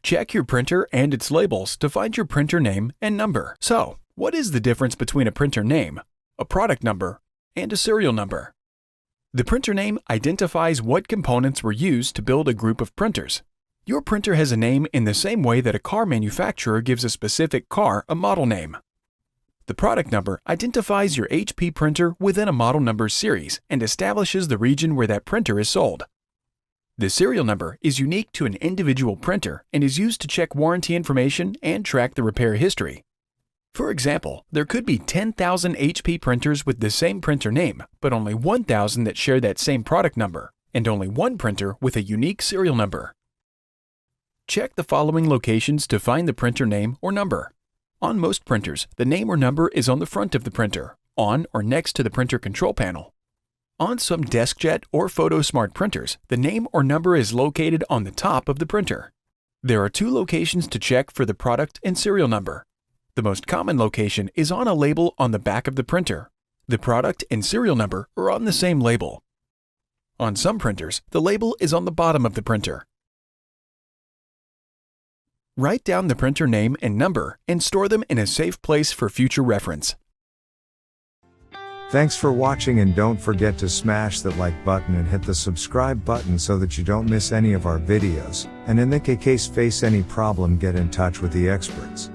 Check your printer and its labels to find your printer name and number. So, what is the difference between a printer name, a product number, and a serial number? The printer name identifies what components were used to build a group of printers. Your printer has a name in the same way that a car manufacturer gives a specific car a model name. The product number identifies your HP printer within a model number series and establishes the region where that printer is sold. The serial number is unique to an individual printer and is used to check warranty information and track the repair history. For example, there could be 10,000 HP printers with the same printer name, but only 1,000 that share that same product number, and only one printer with a unique serial number. Check the following locations to find the printer name or number. On most printers, the name or number is on the front of the printer, on or next to the printer control panel. On some DeskJet or PhotoSmart printers, the name or number is located on the top of the printer. There are two locations to check for the product and serial number. The most common location is on a label on the back of the printer. The product and serial number are on the same label. On some printers, the label is on the bottom of the printer. Write down the printer name and number and store them in a safe place for future reference. Thanks for watching, and don't forget to smash that like button and hit the subscribe button so that you don't miss any of our videos, and in the case face any problem, get in touch with the experts.